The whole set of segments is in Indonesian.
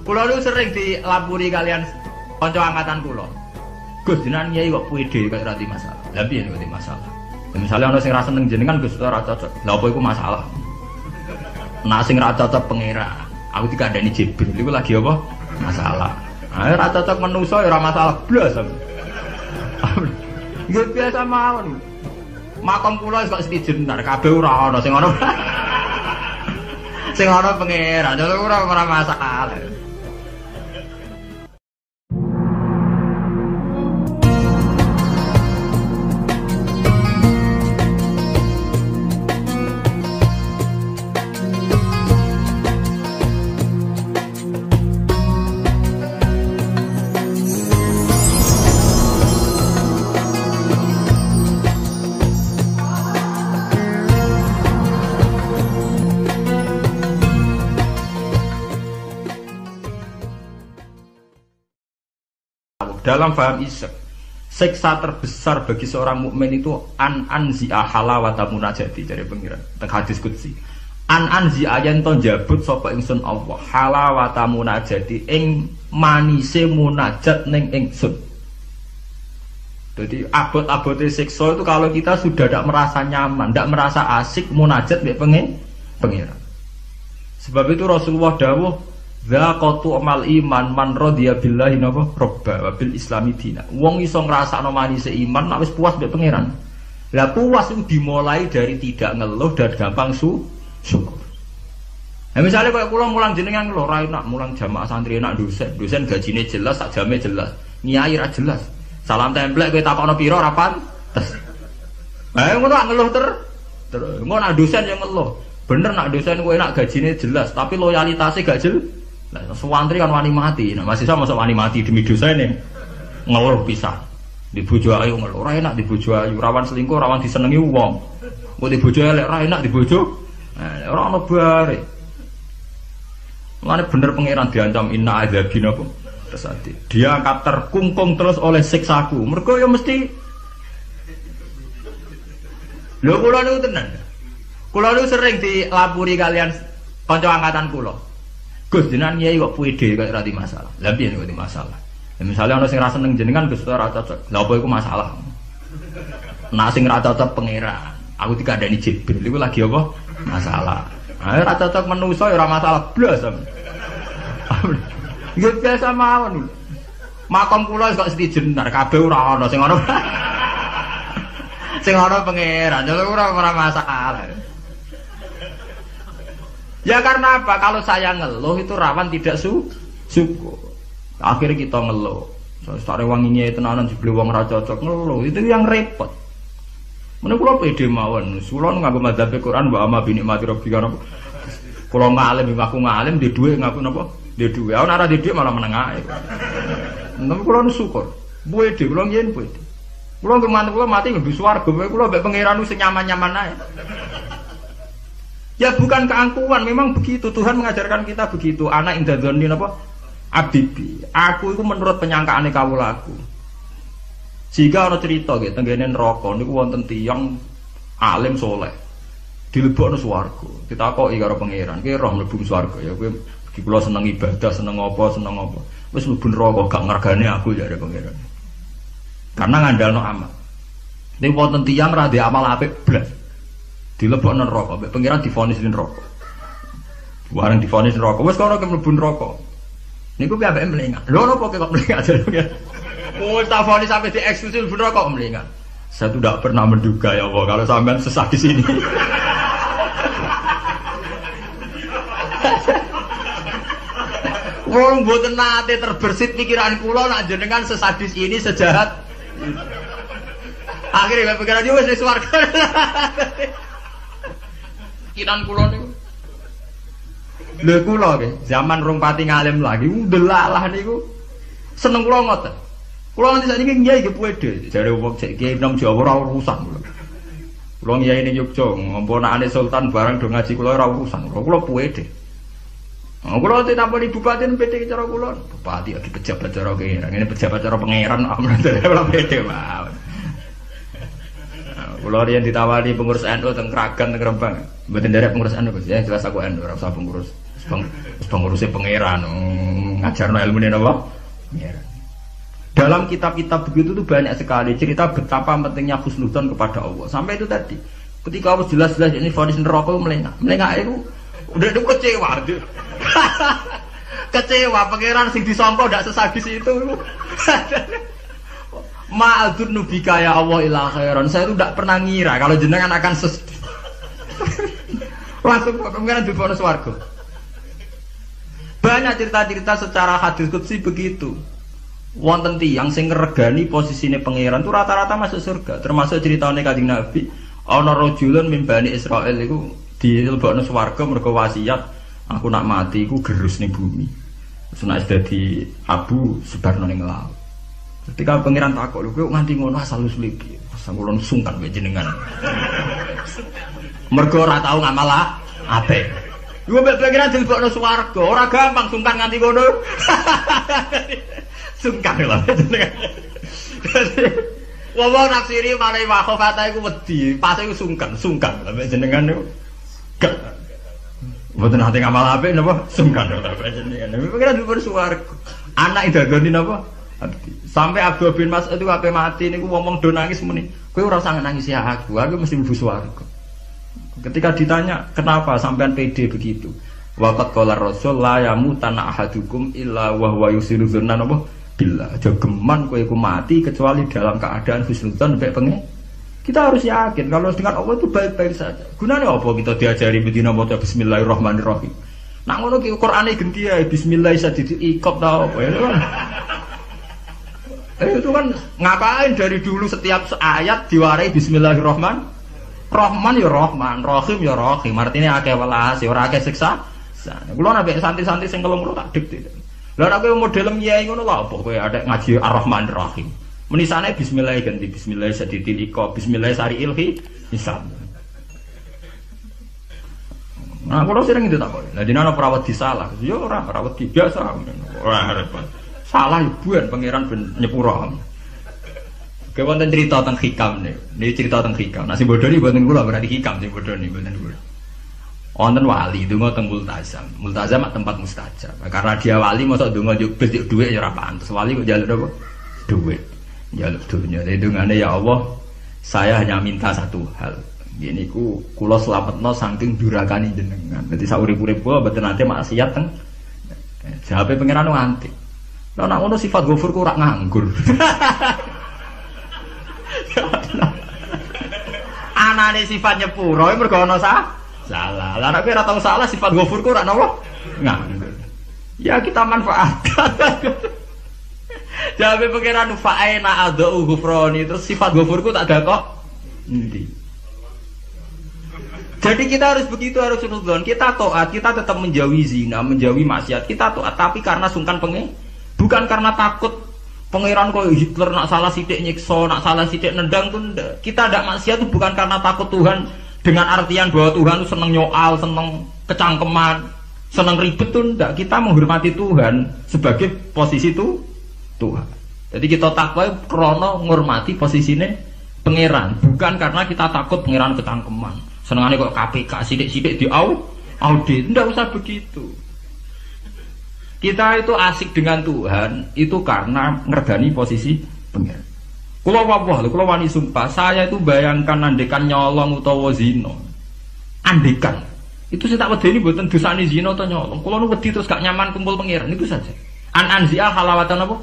Kula niku sering dilapuri kalian kanca angkatan kula. Gus jenengan kiai kok pede kok ora masalah. Lah piye nek masalah? Ya, misalnya ana sing ra seneng jenengan Gus ora cocok. Lah apa iku masalah? Nah sing ra cocok pengira. Aku dikandani Jibril iku lagi apa? Masalah. Nah ra cocok menungso ya ora masalah blas. Nggih biasa mawon. Makom kula kok setijenar kabeh ora ana sing ana. Sing ana pengira, lha ora masalah. Dalam faham Isyak, siksa terbesar bagi seorang mukmin itu anzi'a halawata munajati dari pengiran. Teng hadis qudsi. Anzi'a yen to njabut sapa ingsun Allah halawata munajati ing manise munajat ning ingsun. Jadi abot-abote siksa itu kalau kita sudah tidak merasa nyaman, tidak merasa asik munajat mbek pengiran. Sebab itu Rasulullah dawuh dzaqatu amal iman man radhiya billahi robba wa bil islami dina. Wong iso ngrasakno manise iman nek wis puas mbek pangeran. Lah puas itu dimulai dari tidak ngeluh dan gampang syukur. Nah misalnya kayak kula mulang jenengan ngeluh ra enak, mulang jamaah santri enak dosen gajine jelas, sak jame jelas, nyai ra jelas. Salam templek kowe takokno pira ra pantes. Ngono ngeluh terus ngono nak dosen yang ngeluh. Bener nak dosen kowe enak gajine jelas, tapi loyalitasnya gak jelas. Nah, sewantri kan wani mati. Nah, masih sama wani mati demi dosa ini ngeluh pisah. Di bojo ayu ngeluh, ora enak di bojo ayu, rawan selingkuh, rawan disenengi wong. Kok di bojo elek ora enak di bojo. Nah, ora ono bare. Mane bener pangeran diancam inna adzabina apa? Tersati. Dia akan terkungkung terus oleh siksaku. Mergo ya mesti lho kula niku tenan. Kula niku sering dilapuri kalian kanca angkatan kula. Gus jenengan kiai kok pede kok ora masalah. Lah piye nek masalah? Ya misalnya ana sing ra seneng jenengan Gus ora cocok. Lah apa iku masalah? Nah sing ra cocok pengira. Aku dikandani Jibril iku lagi apa? Masalah. Nah ra cocok menungso ya ora masalah blas. Nggih biasa mawon. Makom kula kok setijenar kabeh ora ana sing ana. Sing ana pengira. Lha ora masalah. Ya karena apa? Kalau saya ngeluh itu rawan tidak syukur. Akhirnya kita ngeluh. Sare wanginya tenanan dibeli wong ra cocok ngeluh. Itu yang repot. Meneh kula pede mawon. Kula nganggo madzhab Quran wa amma bi nikmati rabbika. Kula ngalim aku ngalim di dhuwit ngaku napa? Di dhuwit. Ana ora di dhuwit malah meneng ae. Nang kula syukur. Pede kula yen pede. Kula mantu kula mati ngebu swarga. Kula mbek pangeran sing nyaman-nyaman ae. Ya bukan keangkuhan, memang begitu. Tuhan mengajarkan kita begitu. Anak indadzoni apa? Abibi. Aku itu menurut penyangkaane kawulaku. Jika ana cerita nggih tenggene neraka niku wonten tiyang alim saleh. Dilebokno swarga. Ditakoki karo pangeran, "Ki roh mlebu swarga ya kowe iki kula seneng ibadah, seneng apa? Wis mlebu neraka gak ngergane aku jare pangeran." Karena ngandalno amal. Ning wonten tiyang ra ndek amal apik blas. Dilebokno neraka, mbek pangeran divonis neraka. Bareng divonis neraka, wis kono ke mlebu neraka. Niku piye ambek mlengat. Lho napa kok mlengat jare. Oh, tak vonis sampai dieksklusi mlebu neraka kok mlengat. Saya tuh tidak pernah menduga ya Allah kalau sampean sesat di sini. Wong mboten nate terbersit pikiran kula nak jenengan sesadis ini sejahat. Akhirnya pikiran yo wis swarga. Kiran kula niku. Lho kula nggih, zaman rong pati ngalim lagi, ndelalah niku. Seneng kula ngoten. Kula nganti sakniki nggih nggih pede, jare wong sik kiai nom Jawa ora urusan kula. Kula ngiyayi ning Yogya, ngomponane sultan barang do ngaji kula ora urusan. Kula pede. Kula ditaponi bupati pede cara kula. Bupati iki pejabat cara kene, ngene pejabat cara pangeran kula pede mawon. Kula riyen ditawani pengurus NU teng Kragan teng Rembang. Mboten nderek pengurus NU, ya jelas aku NU ora usah pengurus Pengurusnya pangeran ngajarno ilmune napa? Pangeran. Dalam kitab-kitab begitu tuh banyak sekali cerita betapa pentingnya husnudzon kepada Allah. Sampai itu tadi, ketika harus jelas-jelas ini vonis neraka melengak itu udah itu kecewa. Kecewa pangeran sing disangka ndak sesadis itu. Ma'adzun nubika ya Allah ila khairan. Saya itu tidak pernah ngira kalau jenengan akan langsung pangeran dibawa swarga. Banyak cerita-cerita secara hadis qudsi begitu. Wonten tiyang sing ngregani posisine pangeran itu rata-rata masuk surga. Termasuk ceritane Kanjeng Nabi, ana rajulun min Bani Israil iku dilebokno swarga mergo wasiat, aku nak mati iku gerus ning bumi. Terus nek dadi abu sebarno ning laut. Ketika pangeran takok, lho kowe nganti ngono asal usul iki. Asal kula sungkan wae jenengan. Mergo ora tau ngamal apik. Lu mbek pangeran dilebokno swarga, ora gampang sungkan nganti ngono. Sungkan lho jenengan. Wong naksiri marai wakhofata iku wedi, pas iku sungkan mbek jenengan niku. Gak. Mboten nate ngamal apik napa sungkan lho jenengan. Pangeran dilebokno swarga. Anak idadoni napa? Sampai Abdul bin Mas'ud itu ape mati niku wong do nangis muni, kowe ora usah nangis ya aku mesti mlebu swarga. Ketika ditanya, kenapa sampean pede begitu? Waqat qala Rasul la yamutanna ahadukum illa wa huwa yusiru dzanna apa billah. Aja geman kowe iku mati kecuali dalam keadaan husnudzon mbek pengen. Kita harus yakin kalau dengan Allah itu baik-baik saja. Gunane apa kita diajari bedina maca bismillahirrahmanirrahim. Nak ngono ki Qur'ane genti ya bismillah sadidi ikop ta apa ya kan. Itu kan ngapain dari dulu setiap ayat diwarai bismillahirrahmanirrahim. Rahman ya Rahman, Rahim ya Rahim. Artinya akeh welas, ora akeh siksa. Kula nek santri-santri sing kelungru tak dikte. Lah nek kowe model miyai ngono lho apa kowe ada ngaji Ar-Rahman Ar-Rahim. Menisane bismillah ganti bismillah sadidil iqab, bismillah sari ilhi hisab. Nah, kula sering itu tak kok. Lah dina perawat disalah. Ya ora perawat biasa. Ora repot. Salah ibuan pangeran ben nyepuro. Oke, wonten cerita tentang hikam nih. Ini cerita tentang hikam. Nah, si bodoh ini buatan kula berarti hikam si bodoh ini buatan kula. Wonten wali donga teng multazam. Multazam tempat mustajab. Karena dia wali mosok donga yo besik dhuwit ya ora pantes. Wali kok njaluk apa? Dhuwit. Njaluk dunya. Dadi dongane ya Allah, saya hanya minta satu hal. Gini ku kula slametno saking durakane jenengan. Dadi saurip-urip kula mboten nate maksiat teng. Jawabe pangeran nganti. Lah nek ngono sifat ghafur ku ora nganggur. Anane sifat nyepuro mergo ana salah. Lah nek ora tau salah sifat ghafur ku ora napa? Nganggur. Ya kita manfaatkan. Jawabe pangeran fa'aina adzau ghufrani terus sifat ghafur ku tak ada kok. Endi? Jadi kita harus begitu, harus sunudon. Kita taat, kita tetap menjauhi zina, menjauhi maksiat. Kita taat tapi karena sungkan pengen. Bukan karena takut pangeran kok Hitler nak salah sidik nyiksa, nak salah sidik nendang tuh ndak. Kita tidak maksiat itu bukan karena takut Tuhan dengan artian bahwa Tuhan itu seneng nyoal, seneng kecangkeman, seneng ribet tuh ndak. Kita menghormati Tuhan sebagai posisi itu Tuhan. Jadi kita takwa krono menghormati posisinya pangeran, bukan karena kita takut pangeran kecangkeman. Senengane kok KPK sidik-sidik di audit, ndak usah begitu. Kita itu asik dengan Tuhan itu karena ngergani posisi pengen. Kalau kalau wani sumpah, saya itu bayangkan andekan nyolong utawa zina. Andekan itu saya tak wedeni mboten dosane zina atau nyolong. Kalau nu wedi terus gak nyaman kumpul pangeran itu saja. Anzia halawatan apa?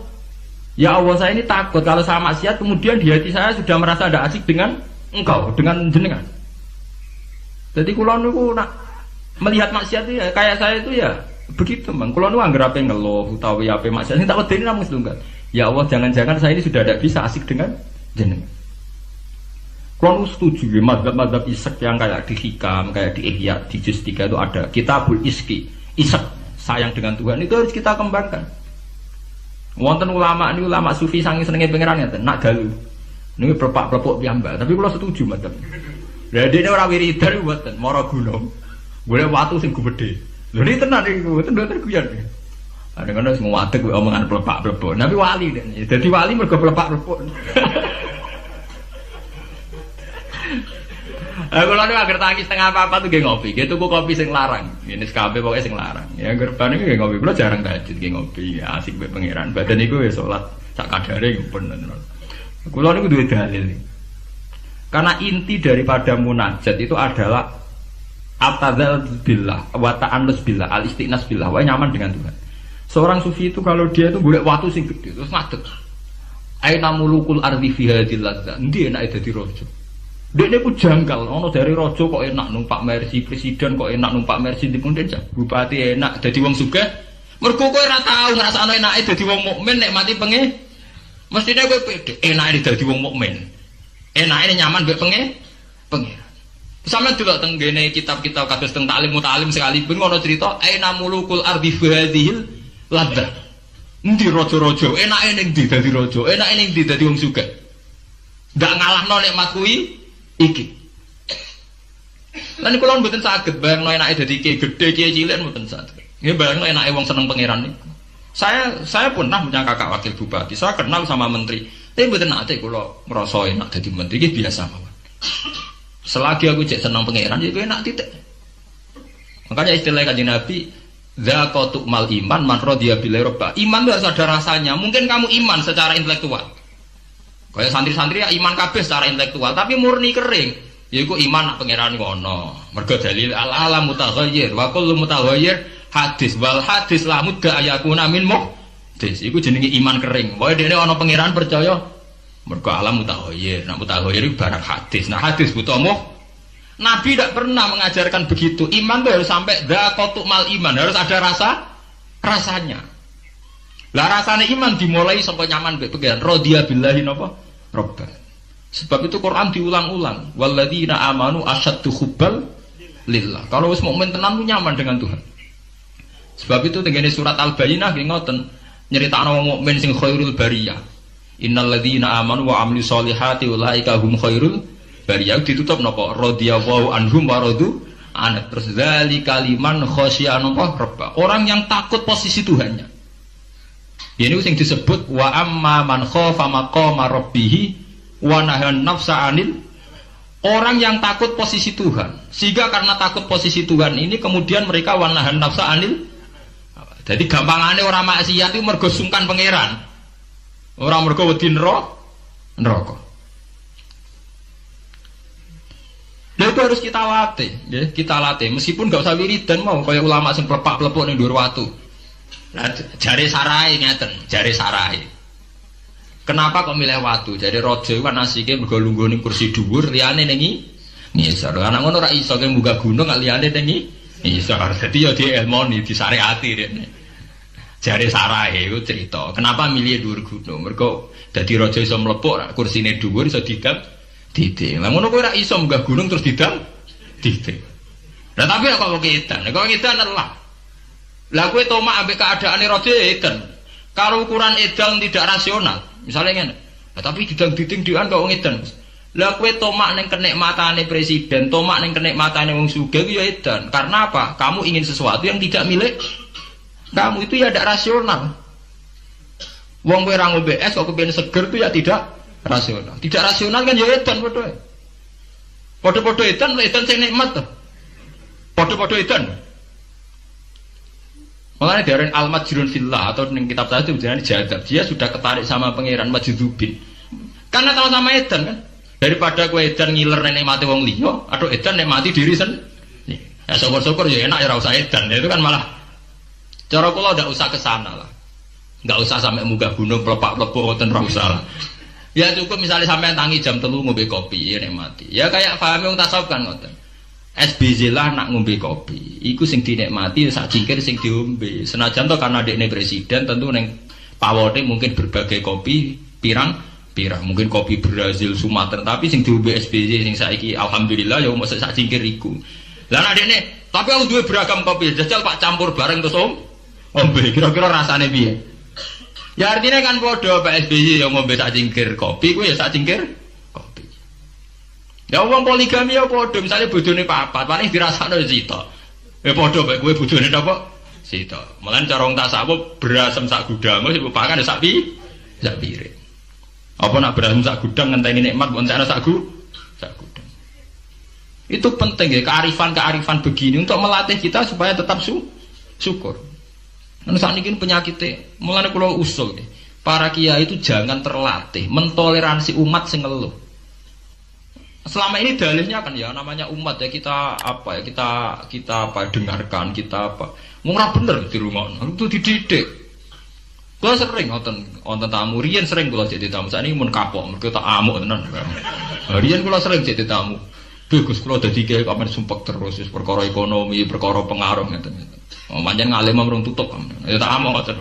Ya Allah, saya ini takut kalau saya maksiat kemudian di hati saya sudah merasa ada asik dengan engkau, dengan jenengan. Jadi kalau nu nak melihat maksiat itu ya, kayak saya itu ya begitu bang, kalau nu anggere ape ngeluh utawi ape maksiat tak wedeni namung setunggal. Ya Allah, jangan-jangan saya ini sudah tidak bisa asik dengan jenengan. Kalau nu setuju ya mazhab-mazhab isek yang kayak di Hikam, kayak di Ihya, di Juz 3 itu ada Kitabul Iski, isek sayang dengan Tuhan itu harus kita kembangkan. Wonten ulama ini ulama sufi sangi senenge pangeran ngeten, nak dalu. Niku plepak-plepok piyambak, tapi kula setuju mazhab. Lah dene ora wiridan mboten, mara gunung. Golek watu sing gedhe. Lho ini tenan iku, tenan guyon. Kadang-kadang sing ngadeg omongan plepak-plepok. Nabi wali den. Dadi wali mergo plepak-plepok. Aku lalu agar tangi setengah apa tuh gak ngopi. Gitu tuku kopi sing larang. Ini sekabe pokoknya sing larang. Ya gerban itu gak ngopi. Kulo jarang tahajud gak ngopi. Ya, asik be pangeran. Badan iku ya salat sak kadare pun. Kulo niku duwe dalil. Karena inti daripada munajat itu adalah atadzal billah wa ta'annus billah, al-istiqnas billah, wa nyaman dengan Tuhan. Seorang sufi itu kalau dia itu golek watu sing gede terus ngadeg. Aina mulukul ardi fi hadhil ladzat. Ndi enak dadi raja. Dekne ku janggal, ono dari raja kok enak numpak mercy, presiden kok enak numpak mercy, dipundhen bupati enak dadi wong sugih. Mergo kowe ora tau ngrasakno enake dadi wong mukmin nek mati pengen. Mestine kowe pede enake dadi wong mukmin. Enake nyaman mbek pengen. Sampe delok teng ngene kitab-kitab kados teng taklim mutalim sekalipun ono cerita aina mulukul ardi fi hadhil ladzat. Endi raja-raja enake ning ndi dadi raja, enake ning ndi dadi wong sugih. Ndak ngalahno nikmat kuwi iki. Lan kula mboten saged bayangno enake dadi kiai gedhe kiai cilik mboten saged. Nggih bayangno enake wong seneng pangeran niku. Saya pernah punya kakak wakil bupati, saya kenal sama menteri. Tapi mboten nate kula ngrasa enak dadi menteri iki biasa mawon. Selagi aku cek seneng pangeran ya enak titik. Makanya istilah Kanjeng Nabi zaqatu mal iman man radiya billahi robba. Iman itu harus ada rasanya. Mungkin kamu iman secara intelektual. Kayak santri-santri ya iman kabeh secara intelektual, tapi murni kering. Yaiku iman nak pangeran ngono. Mergo dalil al-alam mutaghayyir wa kullu mutaghayyir hadis wal hadis la mudda ayakuna min muhdis. Iku jenenge iman kering. Pokoke dene ana pangeran percaya mergo alam mutaghayyir. Nak mutaghayyir iku barang hadis. Nah hadis butuh Nabi tidak pernah mengajarkan begitu. Iman itu harus sampai dzaqatu mal iman, harus ada rasanya. Lah rasane iman dimulai sampai nyaman mbek pengen radhiya billahi napa robba. Sebab itu Quran diulang-ulang, walladzina amanu asyaddu hubbal lillah. Kalau wis mukmin tenan ku nyaman dengan Tuhan. Sebab itu tengene surat Al-Bayyinah nggih ngoten, nyeritakno wong mukmin sing khairul bariyah. Innalladzina amanu wa amilus solihati ulaika hum khairul bariyah. Ditutup napa radhiyallahu anhum wa radu an. Terus zalika liman khasyia napa rabba. Orang yang takut posisi Tuhannya. Ini yang disebut wa amma man khafa maqama rabbih wa nahan nafsa anil. Orang yang takut posisi Tuhan, sehingga karena takut posisi Tuhan ini kemudian mereka wa nahan nafsa anil. Jadi gampangane orang maksiat itu mergo sungkan pangeran. Orang mergo wedi neraka. Nah itu harus kita latih, ya, kita latih. Meskipun gak usah wiridan mau kayak ulama sing plepak-plepok ning dhuwur watu. Nah, jari sarai ngeten, jari sarai. Kenapa kok milih watu? Jari raja kan asike mergo lungguh ning kursi dhuwur, liyane ning ngisor. Anak ngono ora iso ke munggah gunung gak liyane ning ngisor. Dadi ya dielmoni, disyariati rene. Jari sarai iku cerita. Kenapa milih dhuwur gunung? Mergo dadi raja iso mlepuk, kursine dhuwur iso didang titik. Lah ngono kowe ora iso munggah gunung terus didang titik. Lah tapi kok edan? Kok edan adalah lah kowe tomak ambek keadaane raja edan. Kalau ukuran edan tidak rasional, misalnya ngene. Lah tapi didang titik dian kok edan. Lah kowe tomak ning kenikmatane presiden, tomak ning kenikmatane wong sugih ku ya edan. Karena apa? Kamu ingin sesuatu yang tidak milik kamu, itu ya tidak rasional. Wong kowe ora ngombe es kok kepengin seger itu ya tidak rasional. Tidak rasional kan ya edan padha. Padha-padha edan sing nikmat to. Padha-padha edan. Makanya dari al-majrun fillah atau ning kitab saya itu jenenge jadab. Dia sudah ketarik sama pangeran majdzubin. Karena kalau sama edan kan daripada kowe edan ngiler nek mati wong liya atau edan nek mati diri sendiri. Ya syukur-syukur ya enak ya ora usah edan. Itu kan malah cara kula ndak usah ke sana lah. Ndak usah sampai munggah gunung plepak-plepok ngoten ora usah lah. Ya cukup misalnya sampai tangi jam 3 ngombe kopi ya nek mati. Ya kayak paham wong tasawuf kan ngoten. SBZ lah nak ngombe kopi. Iku sing dinikmati sak cingkir sing diombe. Senajan to karena dekne presiden tentu ning pawote mungkin berbagai kopi pirang-pirang. Mungkin kopi Brazil, Sumatera, tapi sing diombe SBZ sing saiki alhamdulillah ya mosok sak cingkir iku. Lah nak dekne, tapi aku duwe beragam kopi. Jajal Pak campur bareng terus ombe. Kira-kira rasane piye? Ya artinya kan padha Pak SBY yang ngombe sak cingkir kopi ku ya sak cingkir kopi. Ya wong poligami ya padha, misale bojone papat, paling dirasakno sita. Ya padha bae kowe bojone napa? Sita. Mulane cara wong tasawuf berasem sak gudang, wis pakan sak piring. Apa nak berasem sak gudang ngenteni nikmat mbok entekno sak gudang. Itu penting ya, kearifan begini untuk melatih kita supaya tetap syukur. Nah, saat ini penyakitnya, mulanya kalau usul ya, para kiai itu jangan terlatih mentoleransi umat sing ngeluh. Selama ini dalihnya kan ya namanya umat ya kita apa ya kita apa dengarkan kita apa murah bener di rumah itu dididik. Kalau sering nonton tamu, Rian sering kalau jadi tamu. Saat ini mun kapok, mereka tak amuk tenan. Rian kalau sering jadi tamu. Bagus kalau jadi kiai kamen sumpek terus perkara ekonomi, perkara pengaruh gitu. Manjan ngalim merung tutup ya tak amuk ngoten.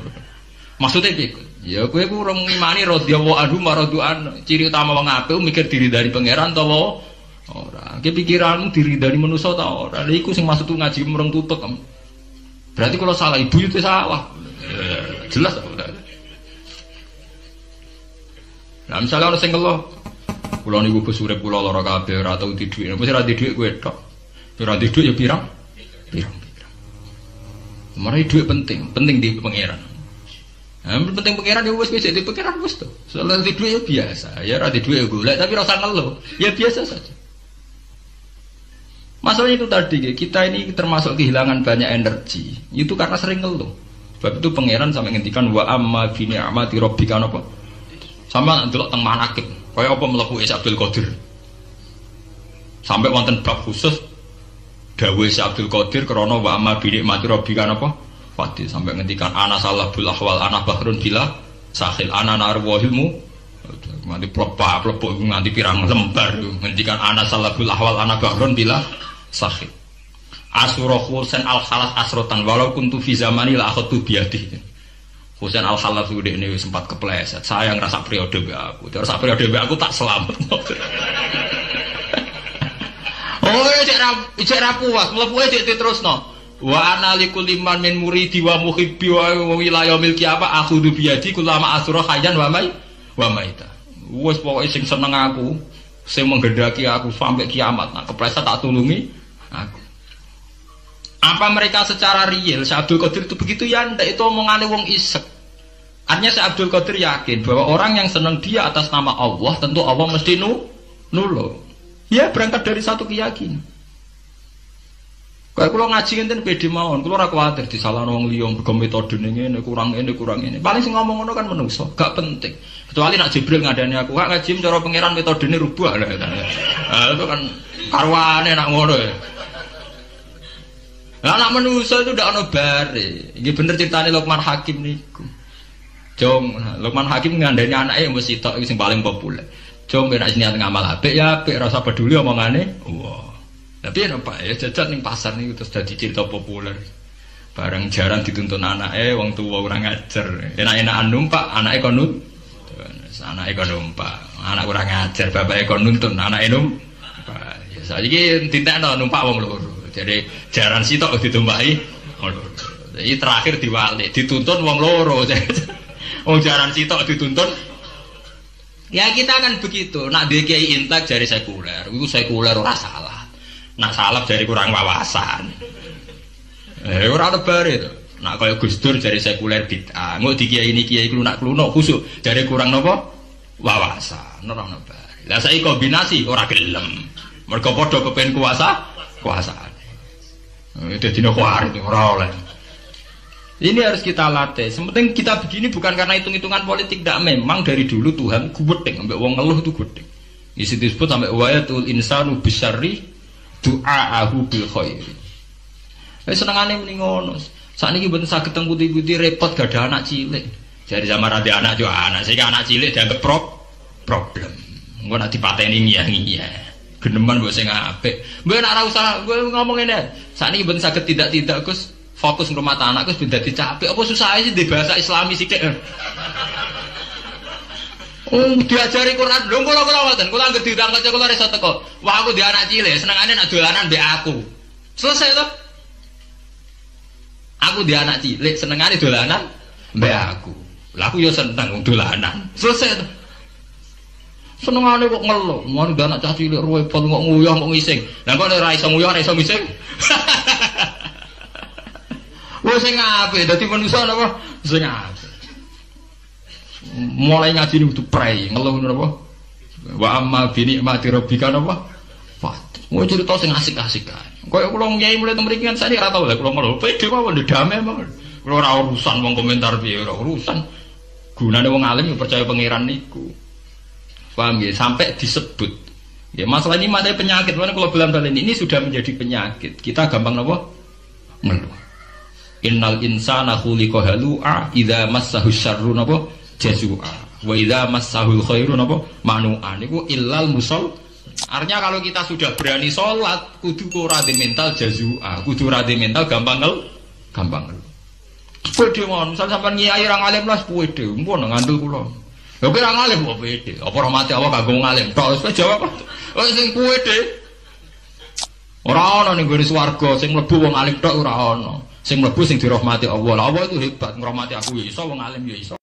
Maksudnya piye? Ya kowe ku urung ngimani radhiyallahu anhu maraduan ciri utama wong apik mikir diri dari pangeran ta wae ora. Ki pikiranmu diri dari manusa ta ora. Lha iku sing maksudku ngaji merung tutup. Berarti kalau salah ibu itu salah. Jelas ta. Nah misalnya orang sing ngeluh kula niku Gus urip kula lara kabeh ora tau di dhuwit. Mesti ra di dhuwit kowe tok. Ora di dhuwit ya pirang. Mari duit penting di pangeran. Nah, penting pangeran ya wis di pangeran wis to. Soal di duit ya biasa. Ya ora di duit ya golek tapi ora usah ngeluh. Ya biasa saja. Masalahnya itu tadi kita ini termasuk kehilangan banyak energi. Itu karena sering ngeluh. Sebab itu pangeran sampai ngendikan wa amma bi ni'mati rabbika apa? Sama ndelok teng manakib. Kaya apa mlebu Isa Abdul Qadir. Sampai wonten bab khusus dawuh Isa Abdul Qadir krana wa amma bi ni'mati rabbika apa? Fati sampai ngendikan ana salahul ahwal ana bahrun bila sahil ana narwahilmu nganti plebak nganti pirang lembar ngendikan ana salahul ahwal ana bahrun bila sahil asura Husain al-Khalas asrotan walau kuntu fi zamani la akhadtu biadi Husain al-Khalas udah ini sempat kepleset saya ngerasa periode aku terus periode aku tak selamat. Oh cek ra puas mlebu cek terusno wa analikul liman min muridi wa muhibbi wa wilayah milki apa akhudhu biadi kulama asura khayyan wa maita wis pokoke sing seneng aku sing menggendaki aku sampai kiamat nah kepleset tak tulungi aku. Apa mereka secara real Syekh Abdul Qadir itu begitu ya ndak itu omongane wong isek. Artinya Syekh Abdul Qadir yakin bahwa orang yang senang dia atas nama Allah tentu Allah mesti nulung. Ya berangkat dari satu keyakinan. Kayak kalau ngaji ngenten pede mawon, kalau ora kuwatir disalahno wong liya mergo metodene ngene kurang ini. Paling sing ngomong ngono kan menungso, gak penting. Kecuali nak Jibril ngadani aku, gak ngaji cara pangeran metodene rubah lah. Itu kan karwane nak ngono ya. Lah anak manusia itu ndak ono bare. Iki bener ceritane Luqman Hakim niku. Jong, Luqman Hakim ngandani anake mesti tok sing paling populer. Jong nek niat ngamal apik ya apik rasa peduli omongane. Wah. Tapi apa ya jajan ning pasar niku terus dadi cerita populer. Bareng jarang dituntun anake wong tuwa ora ngajar. Enak-enakan numpak anake kon nuntun. Anake kon numpak. Anak ora ngajar, bapake kon nuntun, anake numpak. Ya saiki dintekno numpak wong loro. Jadi jaran sitok ditumpaki jadi terakhir diwalik dituntun wong loro wong jaran sitok dituntun ya kita kan begitu nak DKI intak jari sekuler itu sekuler ora salah nak salah jari kurang wawasan ora ada bare itu nak kaya Gus Dur jari sekuler bid'ah nggo di kiai ini kiai klunak-klunuk khusuk jari kurang napa wawasan ora ono bare lah saiki kombinasi ora gelem mergo padha kepen kuasaan itu dino kuar itu oleh. Ini harus kita latih. Sementing kita begini bukan karena hitung-hitungan politik, tidak memang dari dulu Tuhan gudeng, sampai wong ngeluh itu gudeng. Isi disebut sampai wayatul insanu bisyarri du'aahu bil khairi. Senengane muni ngono. Sakniki mboten saged teng putih-putih repot gak ada anak cilik. Jadi zaman ada anak yo anak, sehingga anak cilik dianggap problem. Engko nek dipateni ngiyah-ngiyah. Geneman mbok sing apik. Mbok nek ora usah ngomong ngene. Sakniki mboten saged tidak Gus fokus rumah tangga Gus ben dadi capek. Apa susah sih di bahasa Islami sithik. Diajari Quran. Lho kula ngoten. Kula anggere diangkat kula iso teko. Wah aku di anak cilik, senengane nak dolanan mbek aku. Selesai to. Aku di anak cilik, senengane dolanan mbek aku. Lah aku yo seneng dolanan. Selesai to. Senengane kok ngeluh, mau anak cah cilik repot kok nguyah kok ngising. Lah kok ora iso nguyah, ora iso ngising. Wes sing apik dadi manusa napa? Sing apik. Mulai ngaji niku prei, ngeluh napa? Wa amma bi ni'mati rabbika napa? Fat. Mau cerita sing asik-asik kan. Kayak kula nyai mulai mriki kan saya ora tau lha kula ngono. Pede mawon damai mawon. Kula ora urusan wong komentar piye ora urusan. Gunane wong alim percaya pangeran niku. Paham ya? Sampai disebut. Ya masalah ini materi penyakit. Mana kalau bilang ini sudah menjadi penyakit. Kita gampang napa? Ngeluh. Innal insana khuliqa halu'a idza massahu syarru napa? Jazua. Wa idza massahul khairu napa? Manu'a. Niku illal musol. Artinya kalau kita sudah berani sholat, kudu ora de mental jazua, kudu ora de mental gampang ngel. Pede mon, misal sampean nyai ra ngalim lah pede, mpun ngandel kula. Lha kira ngalim kok pede, apa rahmati Allah kanggo ngalim. Tok wis jawab. Oh sing pede. Ora ana ning gone swarga sing mlebu wong alim tok ora ana. Sing mlebu sing dirahmati Allah. Allah itu hebat, ngrahmati aku ya iso, wong alim ya iso.